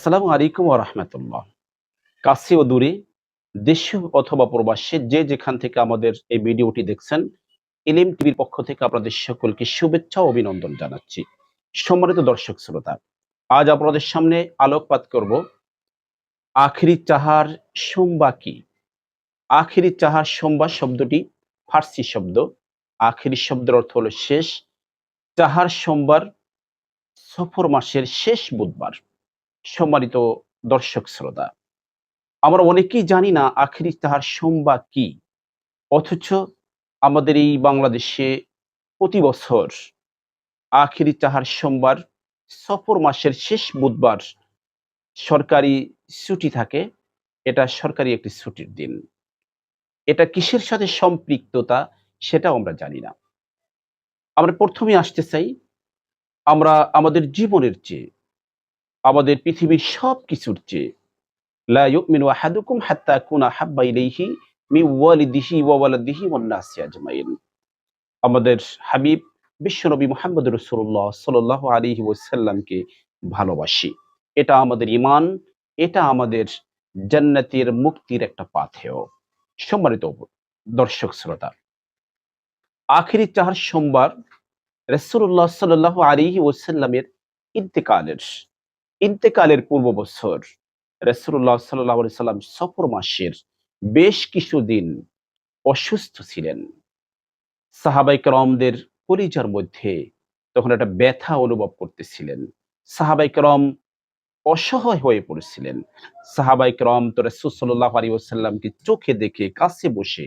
আসসালামু আলাইকুম ওয়া রাহমাতুল্লাহ। কাছে ও দূরে, দেশে অথবা প্রবাসে যে যেখান থেকে আমাদের এই ভিডিওটি দেখছেন, এলএম টিভির পক্ষ থেকে আপনাদের সকলকে শুভেচ্ছা ও অভিনন্দন জানাচ্ছি। সম্মানিত দর্শক শ্রোতা, আজ আপনাদের সামনে আলোকপাত করব আখিরি চাহার সোমবা কি? আখিরি চাহার সোমবার শব্দটি ফার্সি শব্দ। আখিরি শব্দের অর্থ হলো শেষ। চাহার সোমবার সফর মাসের শেষ বুধবার। সম্মানিত দর্শক শ্রোতা, আমরা অনেকেই জানি না আখেরি তাহার সোমবার কি? অথচ আমাদের এই বাংলাদেশে প্রতি বছর আখেরি তাহার সোমবার সফর মাসের শেষ বুধবার সরকারি ছুটি থাকে। এটা সরকারি একটি ছুটির দিন। এটা কিসের সাথে সম্পৃক্ততা সেটাও আমরা জানি না। আমরা ১ম এ আসতে চাই, আমরা আমাদের জীবনের চেয়ে, আমাদের পৃথিবীর সবকিছুর চেয়ে লা ইউমিনু আহাদুকুম হাত্তা আকুনা আহাব্বা ইলাইহি মিন ওয়ালিদিহি ওয়া ওয়ালাদিহি ওয়ান নাসি আজমাইন। আমাদের হাবিব বিশ্বনবী মুহাম্মদ রাসূলুল্লাহ সাল্লাল্লাহু আলাইহি ওয়াসাল্লামকে ভালোবাসি। এটা আমাদের ঈমান, এটা আমাদের জান্নাতের মুক্তির একটা পাথেয়। সম্মানিত দর্শক শ্রোতা, আখিরি চার সোমবার রাসূলুল্লাহ সাল্লাল্লাহু আলাইহি ওয়াসাল্লামের ইন্তেকালের ইন্তেকালের পূর্ব বছর রাসূলুল্লাহ সাল্লাল্লাহু আলাইহি সাল্লাম সফর মাসের বেশ কিছুদিন অসুস্থ ছিলেন। সাহাবায়ে কেরামদের কলিজার মধ্যে তখন একটা ব্যথা অনুভব করতেছিলেন। সাহাবায়ে কেরাম অসহায় হয়ে পড়েছিলেন। সাহাবায়ে কেরাম তো রাসূল সাল্লাল্লাহু আলাইহি ওয়াসাল্লামকে চোখে দেখে কাছে বসে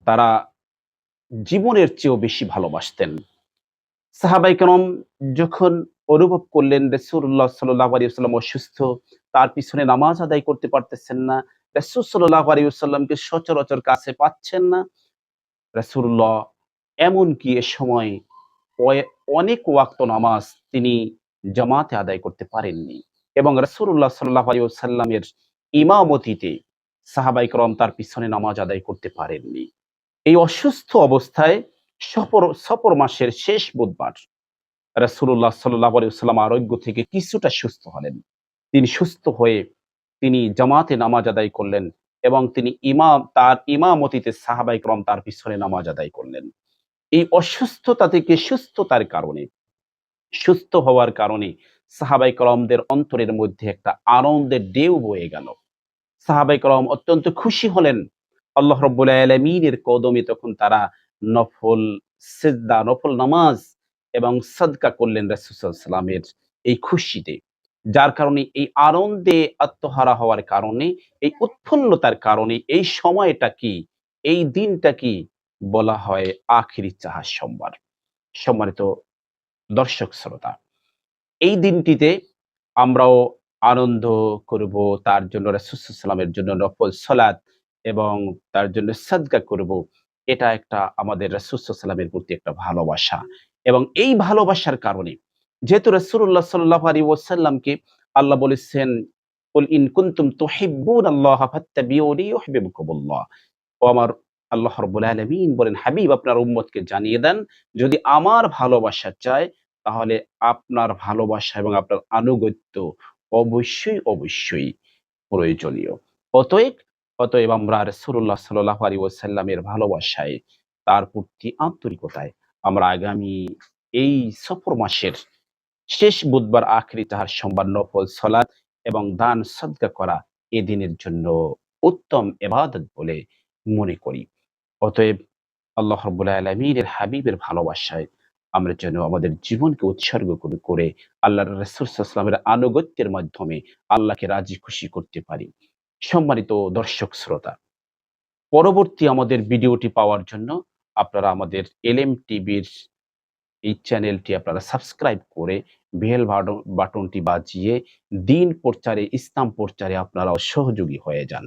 তারা জীবনের চেয়েও বেশি ভালোবাসতেন। সাহাবায়ে কেরাম যখন অনুভব করলেন রাসূলুল্লাহ সাল্লাল্লাহু আলাইহি ওয়াসাল্লাম অসুস্থ, তার পিছনে নামাজ আদায় করতে পারতেছেন না, রাসূল সাল্লাল্লাহু আলাইহি ওয়াসাল্লামকে সচরাচর কাছে পাচ্ছেন না, রাসূলুল্লাহ এমনকি এ সময় অয়ে অনেক ওয়াক্ত নামাজ তিনি জামাতে আদায় করতে পারেননি এবং রাসূলুল্লাহ সাল্লাল্লাহু আলাইহি ওয়াসাল্লামের ইমামতিতে সাহাবায়ে কেরাম তার পিছনে নামাজ আদায় করতে পারেননি। এই অসুস্থ অবস্থায় সফর মাসের শেষ বুধবার রাসূলুল্লাহ সাল্লাল্লাহু আলাইহি ওয়াসাল্লাম আরোগ্য থেকে কিছুটা সুস্থ হলেন। তিনি সুস্থ হয়ে তিনি জামাতে নামাজ আদায় করলেন এবং তিনি তার ইমামতিতে সাহাবায়ে কেরাম তার পিছনে নামাজ আদায় করলেন। এই অসুস্থতা থেকে সুস্থ হওয়ার কারণে সাহাবায়ে কেরামদের অন্তরের মধ্যে একটা আনন্দের ঢেউ বয়ে গেল। সাহাবায়ে কেরাম অত্যন্ত খুশি হলেন। আল্লাহ রাব্বুল আলামিনের কদমে তখন তারা নফল সিজদা, নফল নামাজ এবং সাদকা করলেন রাসূল সাল্লাল্লাহু আলাইহি ওয়াসাল্লামের এই খুশিতে। যার কারণে এই আনন্দে আত্মহারা হওয়ার কারণে, এই উৎফুল্লতার কারণে এই সময়টা কি, এই দিনটা কি বলা হয় আখিরি চাহার সোমবার। সম্মানিত দর্শক শ্রোতা, এই দিনটিতে আমরাও আনন্দ করব, তার জন্য রাসূল সাল্লাল্লাহু আলাইহি ওয়াসাল্লামের জন্য নফল সালাত এবং তার জন্য সাদকা করব। এটা একটা আমাদের রাসূল সাল্লাল্লাহু আলাইহি ওয়াসাল্লামের প্রতি একটা ভালোবাসা এবং এই ভালোবাসার কারণে যেহেতু রাসূলুল্লাহ সাল্লাল্লাহু আলাইহি ওয়াসাল্লামকে আল্লাহ বলেছেন, কুল ইন কুনতুম তুহিব্বুনাল্লাহা ফাত্তাবিউনি ইউহিব্বুকুমুল্লাহ। ও আমার আল্লাহ রাব্বুল আলামিন বলেন, হাবিব আপনার উম্মতকে জানিয়ে দেন, যদি আমার ভালোবাসা চায় তাহলে আপনার ভালোবাসা এবং আপনার আনুগত্য অবশ্যই প্রয়োজনীয়। অতএব অতএব আমরা রাসূলুল্লাহ সাল্লাল্লাহু আলাইহি ওয়াসাল্লামের ভালোবাসায়, তার প্রতি আন্তরিকতায় আমরা আগামী এই সফর মাসের শেষ বুধবার আখেরি তাহার সোমবার নফল সালাত এবং দান সদকা করা এ দিনের জন্য উত্তম ইবাদত বলে মনে করি। অতএব আল্লাহ রাব্বুল আলামিনের হাবিবের ভালোবাসায় আমরা যেন আমাদের জীবনকে উৎসর্গ করে আল্লাহর রাসূল সাল্লাল্লাহু আলাইহি ওয়াসাল্লামের আনুগত্যের মাধ্যমে আল্লাহকে রাজি খুশি করতে পারি। সম্মানিত দর্শক শ্রোতা, পরবর্তী আমাদের ভিডিওটি পাওয়ার জন্য আপনারা আমাদের এলএম টিভির এই চ্যানেলটি আপনারা সাবস্ক্রাইব করে বেল বাটনটি বাজিয়ে দিন প্রচারে, ইসলাম প্রচারে আপনারাও সহযোগী হয়ে যান।